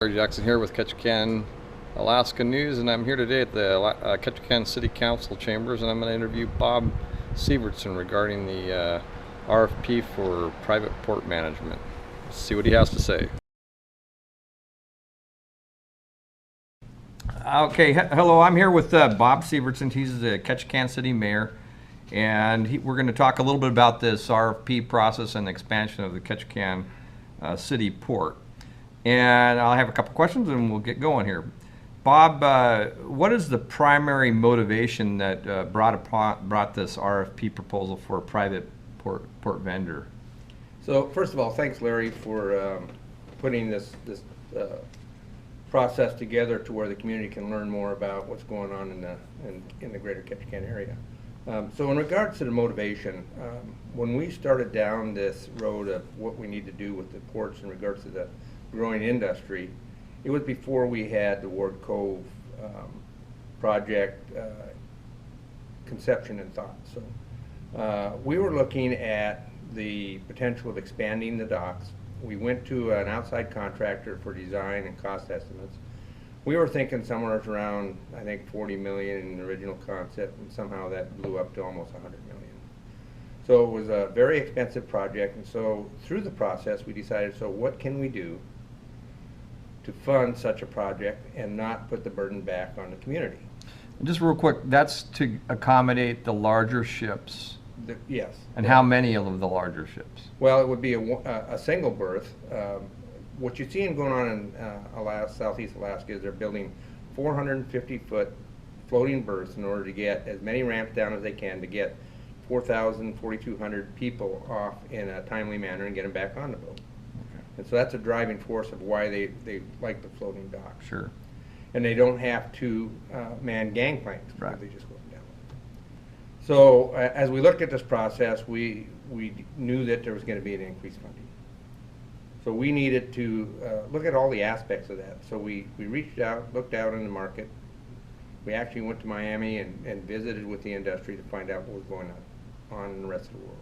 Jackson here with Ketchikanalaskanews, and I'm here today at the Ketchikan City Council chambers, and I'm going to interview Bob Sivertsen regarding the RFP for private port management. Let's see what he has to say. Okay, hello, I'm here with Bob Sivertsen. He's the Ketchikan City Mayor, and we're going to talk a little bit about this RFP process and expansion of the Ketchikan City Port. And I'll have a couple questions and we'll get going here. Bob, what is the primary motivation that brought this RFP proposal for a private port vendor? So first of all, thanks Larry for putting this process together to where the community can learn more about what's going on in the greater Ketchikan area. So in regards to the motivation, when we started down this road of what we need to do with the ports in regards to the growing industry, it was before we had the Ward Cove project conception and thought. So we were looking at the potential of expanding the docks. We went to an outside contractor for design and cost estimates. We were thinking somewhere around, I think, 40 million in the original concept, and somehow that blew up to almost 100 million. So it was a very expensive project, and so through the process we decided, so what can we do to fund such a project and not put the burden back on the community? Just real quick, that's to accommodate the larger ships. Yes. And how many of the larger ships? Well, it would be a single berth. What you're seeing going on in Southeast Alaska is they're building 450-foot floating berths in order to get as many ramps down as they can to get 4,000, 4,200 people off in a timely manner and get them back on the boat. And so that's a driving force of why they like the floating dock. Sure. And they don't have to man gangplanks. Right. They just go down. So as we looked at this process, we knew that there was going to be an increased funding. So we needed to look at all the aspects of that. So we reached out, looked out in the market. We actually went to Miami and visited with the industry to find out what was going on in the rest of the world.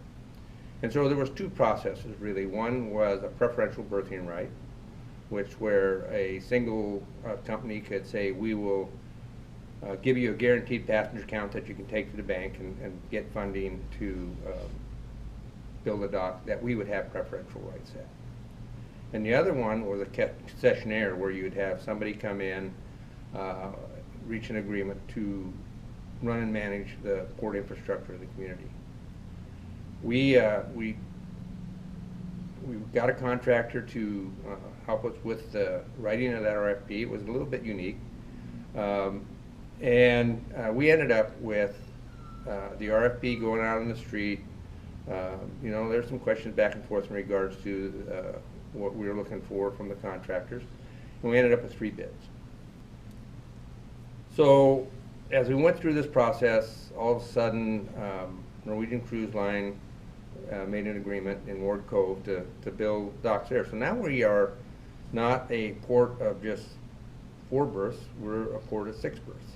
And so there was two processes really. One was a preferential berthing right, where a single company could say, we will give you a guaranteed passenger count that you can take to the bank and get funding to build a dock that we would have preferential rights at. And the other one was a concessionaire, where you would have somebody come in, reach an agreement to run and manage the port infrastructure of the community. We got a contractor to help us with the writing of that RFP. It was a little bit unique. And we ended up with the RFP going out on the street. You know, there's some questions back and forth in regards to what we were looking for from the contractors. And we ended up with 3 bids. So as we went through this process, all of a sudden, Norwegian Cruise Line made an agreement in Ward Cove to build docks there. So now we are not a port of just 4 berths, we're a port of 6 berths,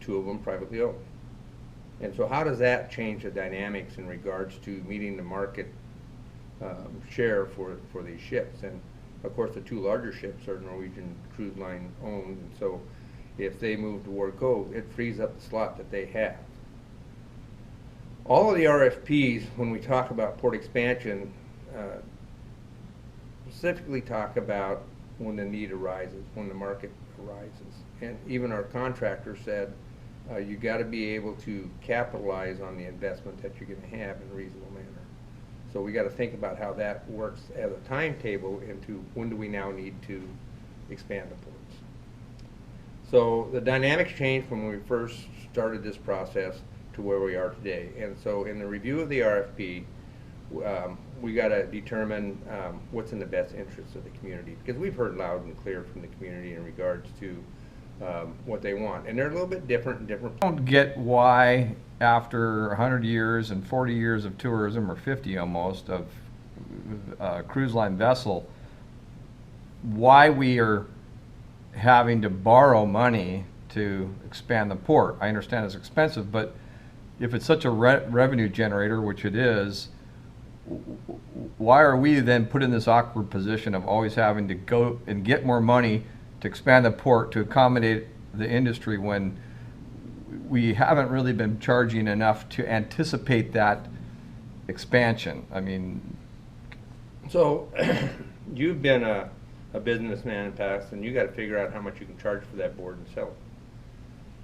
2 of them privately owned. And so how does that change the dynamics in regards to meeting the market share for these ships? And of course the 2 larger ships are Norwegian Cruise Line owned, and so if they move to Ward Cove, it frees up the slot that they have. All of the RFPs, when we talk about port expansion, specifically talk about when the need arises, when the market arises. And even our contractor said, you got to be able to capitalize on the investment that you're going to have in a reasonable manner. So we got to think about how that works as a timetable into when do we now need to expand the ports. So the dynamics changed from when we first started this process to where we are today. And so in the review of the RFP, we got to determine what's in the best interest of the community, because we've heard loud and clear from the community in regards to what they want, and they're a little bit different in different. I don't get why after 100 years and 40 years of tourism, or 50 almost, of cruise line vessel, why we are having to borrow money to expand the port. I understand it's expensive, but if it's such a revenue generator, which it is, why are we then put in this awkward position of always having to go and get more money to expand the port to accommodate the industry when we haven't really been charging enough to anticipate that expansion? I mean, So, you've been a businessman in the past, and you gotta figure out how much you can charge for that board and sell it.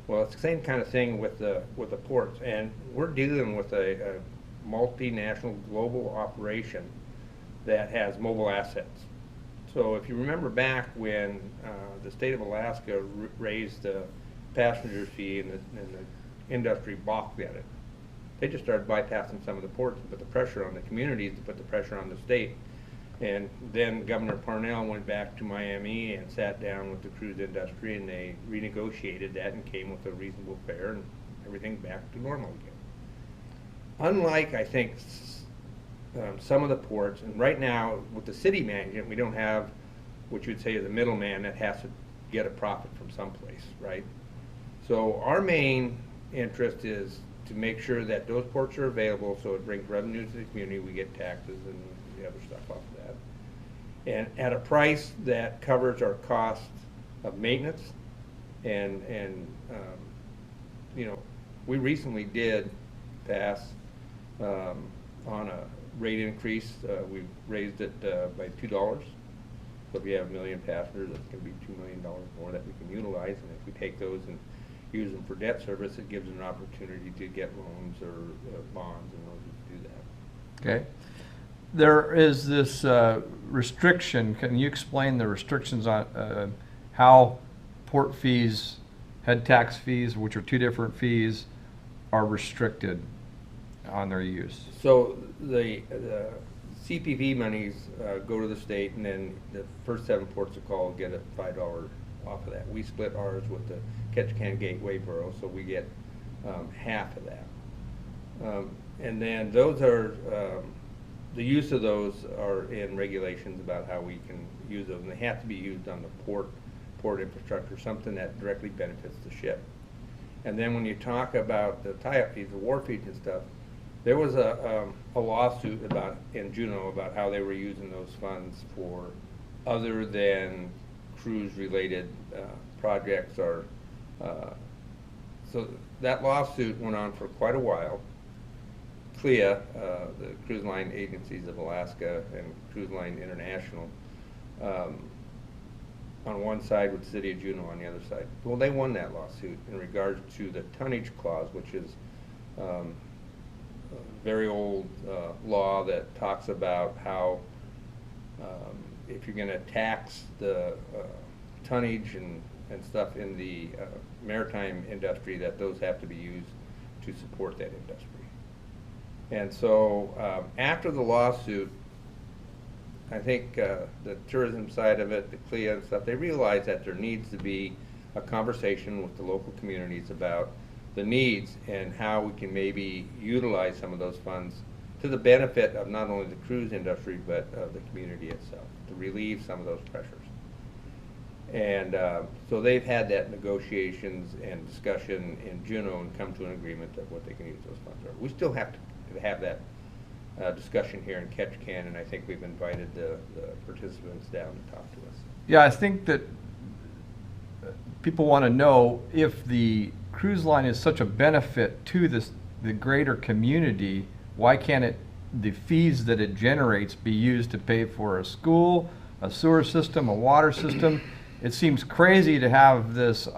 Well, it's the same kind of thing with the ports, and we're dealing with a multinational global operation that has mobile assets. So if you remember back when the state of Alaska raised the passenger fee and the industry balked at it, they just started bypassing some of the ports to put the pressure on the communities, to put the pressure on the state. And then Governor Parnell went back to Miami and sat down with the cruise industry, and they renegotiated that and came with a reasonable fare, and everything back to normal again. Unlike, I think, some of the ports, and right now with the city management, we don't have what you'd say is a middleman that has to get a profit from someplace, right? So our main interest is to make sure that those ports are available, so it brings revenue to the community, we get taxes and the other stuff off of that. And at a price that covers our cost of maintenance, and you know, we recently did pass on a rate increase. We raised it by $2. So if we have 1 million passengers, that's going to be $2 million more that we can utilize. And if we take those and use them for debt service, it gives an opportunity to get loans or bonds in order to do that. okay. There is this restriction. Can you explain the restrictions on how port fees, head tax fees, which are two different fees, are restricted on their use? So the CPP monies go to the state, and then the first 7 ports of call get a $5 off of that. We split ours with the Ketchikan Gateway Borough, so we get half of that. And then those are, the use of those are in regulations about how we can use those, and they have to be used on the port infrastructure, something that directly benefits the ship. And then when you talk about the tie-up fees, the wharf fees and stuff, there was a lawsuit in Juneau about how they were using those funds for other than cruise-related projects, or so that lawsuit went on for quite a while. CLIA, the Cruise Line Agencies of Alaska, and Cruise Line International, on one side with the city of Juneau on the other side. Well, they won that lawsuit in regards to the tonnage clause, which is a very old law that talks about how if you're going to tax the tonnage and stuff in the maritime industry, that those have to be used to support that industry. And so after the lawsuit, I think the tourism side of it, the CLIA and stuff, they realized that there needs to be a conversation with the local communities about the needs and how we can maybe utilize some of those funds to the benefit of not only the cruise industry, but of the community itself, to relieve some of those pressures. And so they've had that negotiations and discussion in Juneau and come to an agreement of what they can use those funds for. We still have to have that discussion here in Ketchikan, and I think we've invited the participants down to talk to us. Yeah, I think that people want to know if the cruise line is such a benefit to the greater community, why can't the fees that it generates be used to pay for a school, a sewer system, a water system? It seems crazy to have this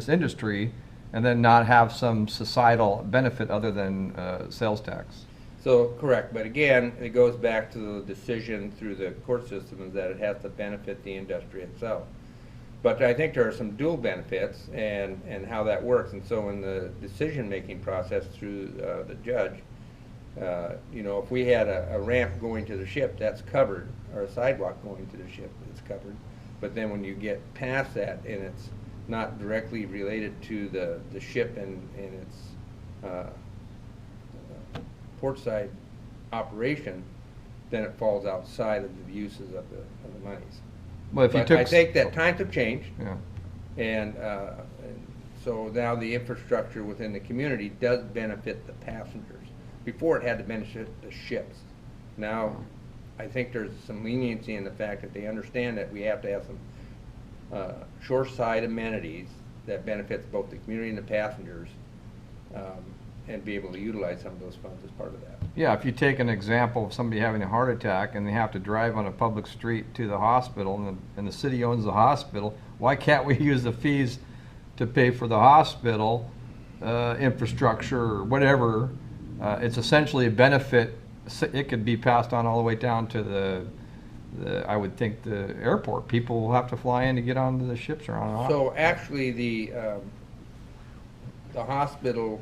industry and then not have some societal benefit other than sales tax. So, correct, but again, it goes back to the decision through the court system is that it has to benefit the industry itself. But I think there are some dual benefits and how that works, and so in the decision-making process through the judge, you know, if we had a ramp going to the ship, that's covered, or a sidewalk going to the ship, it's covered. But then when you get past that and it's not directly related to the ship and its portside operation, then it falls outside of the uses of the monies. Well, if you But took I think that times have changed, yeah. and so now the infrastructure within the community does benefit the passengers. before it had to benefit the ships. Now, I think there's some leniency in the fact that they understand that we have to have some shoreside amenities that benefits both the community and the passengers, and be able to utilize some of those funds as part of that. Yeah, if you take an example of somebody having a heart attack and they have to drive on a public street to the hospital, and the city owns the hospital, why can't we use the fees to pay for the hospital infrastructure or whatever? It's essentially a benefit. It could be passed on all the way down to I would think, the airport. People will have to fly in to get onto the ships or on and off. So actually, the hospital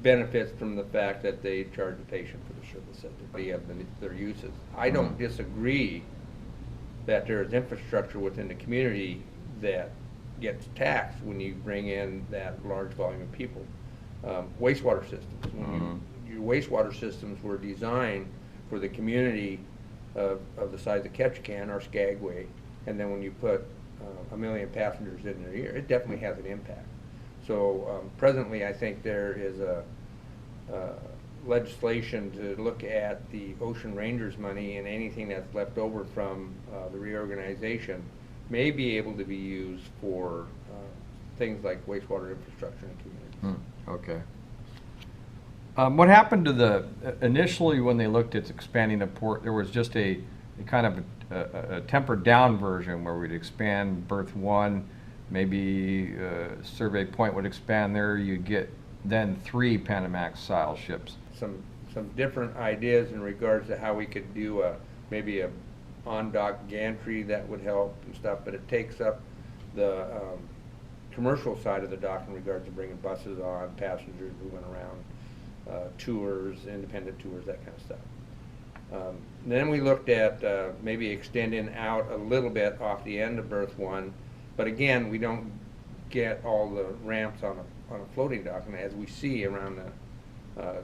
benefits from the fact that they charge the patient for the service that they have their uses. I don't disagree that there is infrastructure within the community that gets taxed when you bring in that large volume of people. Wastewater systems. Your wastewater systems were designed for the community of the size of Ketchikan or Skagway, and then when you put 1 million passengers in a year, it definitely has an impact. So presently, I think there is a legislation to look at the Ocean Rangers money, and anything that's left over from the reorganization may be able to be used for things like wastewater infrastructure in communities. Okay. What happened to initially when they looked at expanding the port, there was just a kind of a tempered down version where we'd expand berth 1, maybe Survey Point would expand there, you'd get then 3 Panamax style ships. Some different ideas in regards to how we could do maybe a on-dock gantry that would help and stuff, but it takes up the commercial side of the dock in regards to bringing buses on, passengers moving around, tours, independent tours, that kind of stuff. Then we looked at maybe extending out a little bit off the end of berth 1, but again, we don't get all the ramps on a floating dock, and as we see around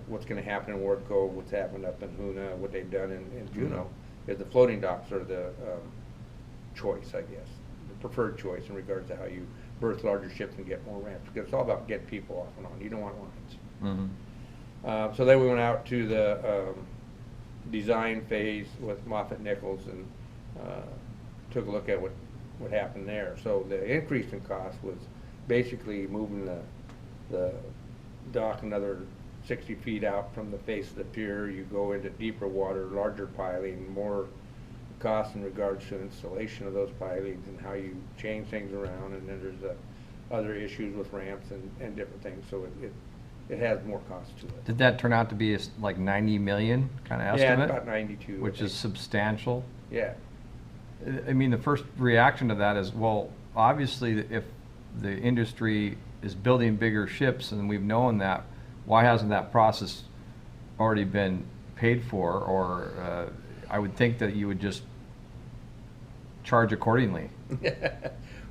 what's going to happen in Ward Cove, what's happened up in Hoona, what they've done in Juneau, is the floating docks are the choice, I guess, the preferred choice in regards to how you berth larger ships and get more ramps, because it's all about getting people off and on. You don't want lines. So then we went out to the design phase with Moffett Nichols and took a look at what happened there. So the increase in cost was basically moving the dock another 60 feet out from the face of the pier. You go into deeper water, larger piling, more cost in regards to installation of those pilings and how you change things around, and then there's other issues with ramps and different things, so it has more cost to it. Did that turn out to be like 90 million kind of estimate? Yeah, about 92. Which is substantial. Yeah. I mean, the first reaction to that is, well, obviously, if the industry is building bigger ships, and we've known that, why hasn't that process already been paid for? Or I would think that you would just charge accordingly.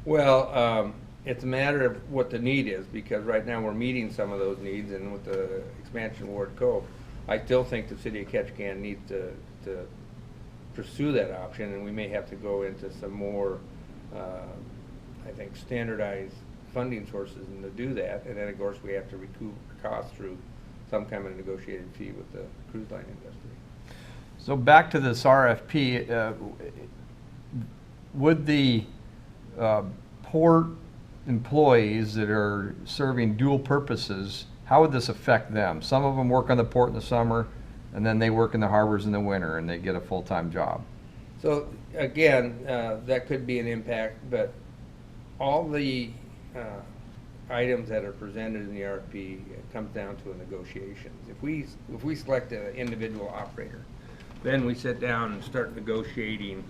Well, it's a matter of what the need is, because right now we're meeting some of those needs, and with the expansion of Ward Cove, I still think the city of Ketchikan needs to pursue that option, and we may have to go into some more, I think, standardized funding sources and to do that, and then of course we have to recoup costs through some kind of negotiated fee with the cruise line industry. So back to this RFP, would the port employees that are serving dual purposes, how would this affect them? Some of them work on the port in the summer, and then they work in the harbors in the winter, and they get a full-time job. So again, that could be an impact, but all the items that are presented in the RFP comes down to a negotiation. If we select an individual operator, then we sit down and start negotiating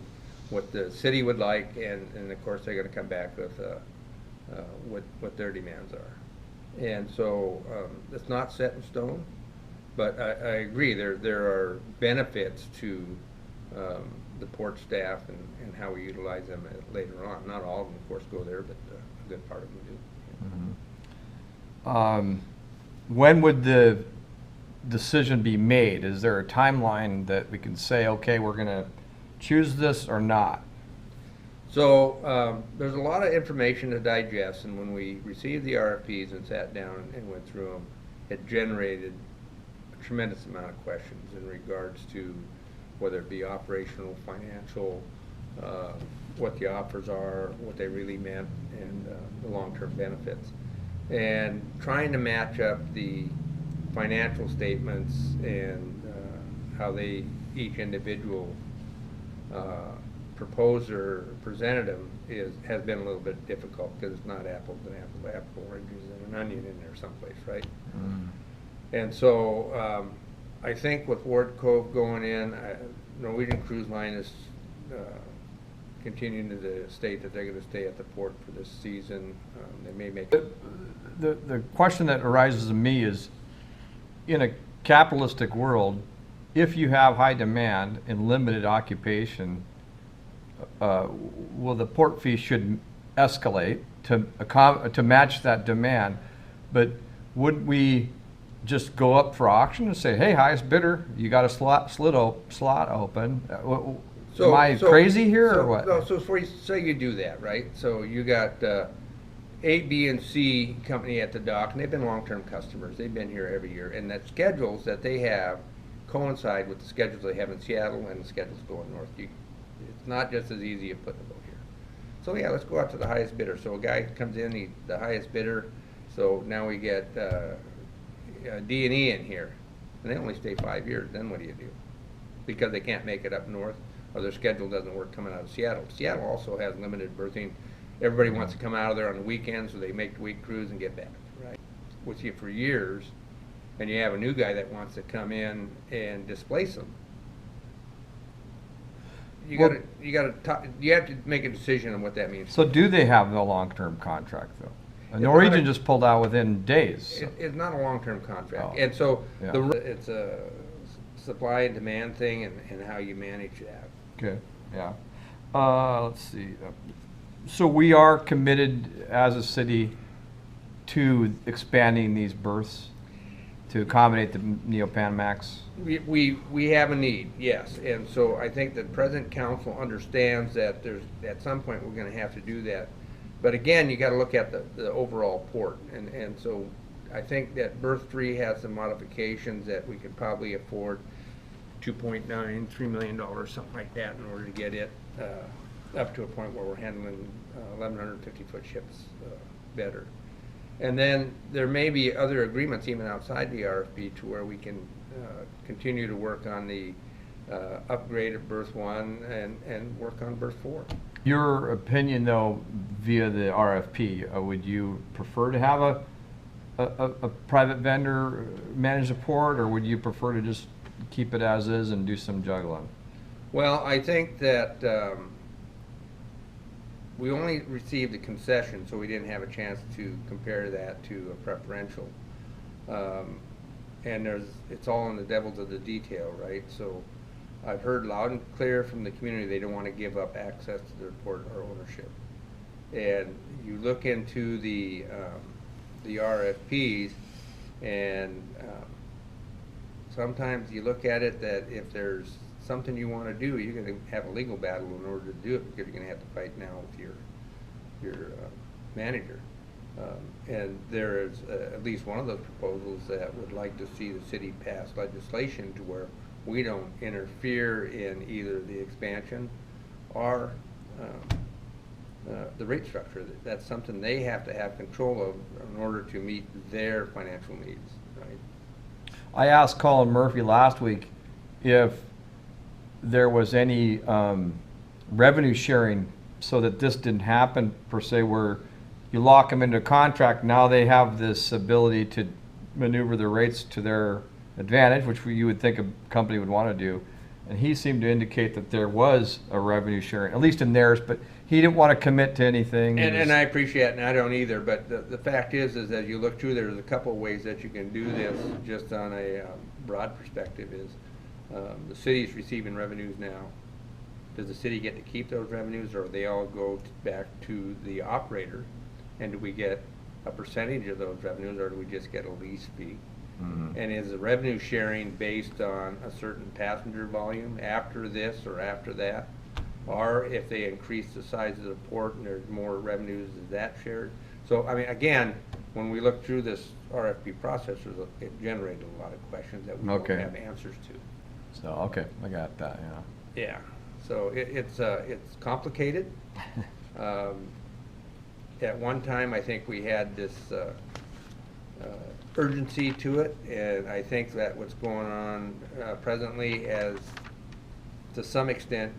what the city would like, and of course they're going to come back with what their demands are. And so it's not set in stone, but I agree there are benefits to the port staff and how we utilize them later on. Not all of them, of course, go there, but a good part of them do. When would the decision be made? Is there a timeline that we can say, okay, we're going to choose this or not? So there's a lot of information to digest, and when we received the RFPs and sat down and went through them, it generated a tremendous amount of questions in regards to whether it be operational, financial, what the offers are, what they really meant, and the long-term benefits. And trying to match up the financial statements and how they, each individual proposer presented them has been a little bit difficult, because it's not apples and apples, apple, oranges, and an onion in there someplace, right? And so I think with Ward Cove going in, Norwegian Cruise Line is continuing to state that they're going to stay at the port for this season. They may make The question that arises in me is, in a capitalistic world, if you have high demand and limited occupation, well, the port fee should escalate to match that demand. But would we just go up for auction and say, hey, highest bidder, you got a slot open? Am I crazy here or what? No, so say you do that, right? So you got A, B, and C company at the dock, and they've been long-term customers. They've been here every year, and the schedules that they have coincide with the schedules they have in Seattle and the schedules going north. It's not just as easy as putting a boat here. So yeah, let's go out to the highest bidder. So a guy comes in, the highest bidder. So now we get D&E in here, and they only stay 5 years. Then what do you do? Because they can't make it up north, or their schedule doesn't work coming out of Seattle. Seattle also has limited berthing. Everybody wants to come out of there on the weekends, so they make the week cruise and get back, right? With you for years, and you have a new guy that wants to come in and displace them. You have to make a decision on what that means. So do they have a long-term contract, though? Norwegian just pulled out within days. So. It's not a long-term contract. Oh. And so Yeah. it's a supply and demand thing, and how you manage that. Okay, yeah. Let's see. So we are committed as a city to expanding these berths to accommodate the Neo-Panamax? We have a need, yes, and so I think that present council understands that there's, at some point, we're gonna have to do that. But again, you gotta look at the overall port, and so I think that berth 3 has some modifications that we could probably afford $2.9, $3 million, something like that, in order to get it up to a point where we're handling 1,150-foot ships better. And then there may be other agreements even outside the RFP to where we can continue to work on the upgrade of berth 1 and work on berth 4. Your opinion, though, via the RFP, would you prefer to have a private vendor manage the port, or would you prefer to just keep it as is and do some juggling? Well, I think that we only received a concession, so we didn't have a chance to compare that to a preferential. And it's all in the devil's of the detail, right? So I've heard loud and clear from the community they don't want to give up access to their port or ownership. And you look into the RFPs, and sometimes you look at it that if there's something you want to do, you're going to have a legal battle in order to do it, because you're going to have to fight now with your manager. And there is at least one of those proposals that would like to see the city pass legislation to where we don't interfere in either the expansion or the rate structure. That's something they have to have control of in order to meet their financial needs, right? I asked Colin Murphy last week if there was any revenue sharing so that this didn't happen per se, where you lock them into a contract, now they have this ability to maneuver the rates to their advantage, which you would think a company would want to do. And he seemed to indicate that there was a revenue sharing, at least in theirs, but he didn't want to commit to anything. And I appreciate it, and I don't either, but the fact is as you look through, there's a couple of ways that you can do this just on a broad perspective is the city's receiving revenues now. Does the city get to keep those revenues, or they all go back to the operator? And do we get a percentage of those revenues, or do we just get a lease fee? Mm-hmm. And is the revenue sharing based on a certain passenger volume after this or after that? Or if they increase the size of the port and there's more revenues, is that shared? So, I mean, again, when we looked through this RFP process, it generated a lot of questions that we don't Okay. have answers to. So, okay, I got that, yeah. Yeah, so it's complicated. At one time, I think we had this urgency to it, and I think that what's going on presently has, to some extent,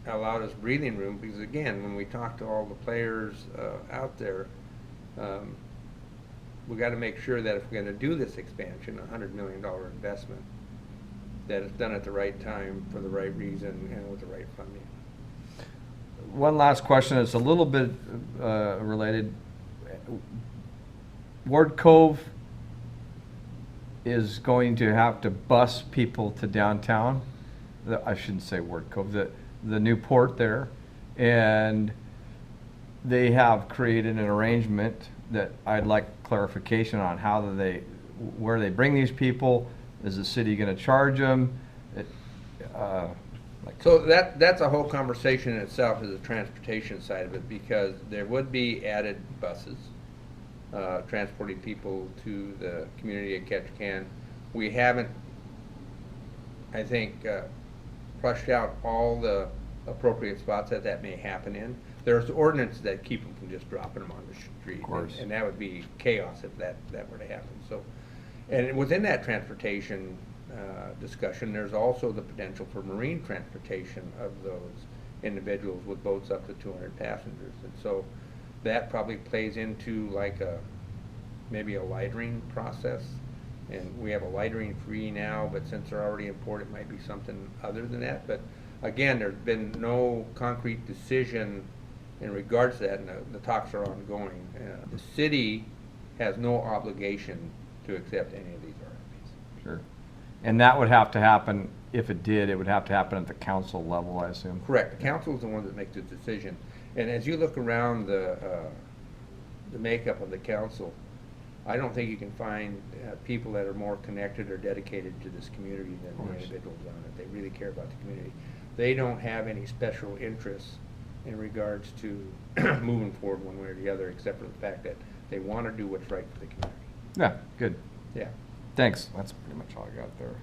allowed us breathing room, because again, when we talk to all the players out there, we got to make sure that if we're going to do this expansion, $100 million investment, that it's done at the right time, for the right reason, and with the right funding. One last question, it's a little bit related. Ward Cove is going to have to bus people to downtown. I shouldn't say Ward Cove, the new port there. And they have created an arrangement that I'd like clarification on. How do they, where they bring these people? Is the city going to charge them? So that's a whole conversation in itself, is the transportation side of it, because there would be added buses transporting people to the community of Ketchikan. We haven't, I think, flushed out all the appropriate spots that may happen in. There's ordinances that keep them from just dropping them on the street. Of course. And that would be chaos if that were to happen. So, and within that transportation discussion, there's also the potential for marine transportation of those individuals with boats up to 200 passengers. And so that probably plays into like maybe a lightering process. And we have a lightering free now, but since they're already in port, it might be something other than that. But again, there's been no concrete decision in regards to that, and the talks are ongoing. The city has no obligation to accept any of these RFPs. Sure. And that would have to happen, if it did, it would have to happen at the council level, I assume? Correct. The council is the one that makes the decision. And as you look around the makeup of the council, I don't think you can find people that are more connected or dedicated to this community than the individuals on it. They really care about the community. They don't have any special interests in regards to moving forward one way or the other, except for the fact that they want to do what's right for the community. Yeah, good. Yeah. Thanks. That's pretty much all I got there.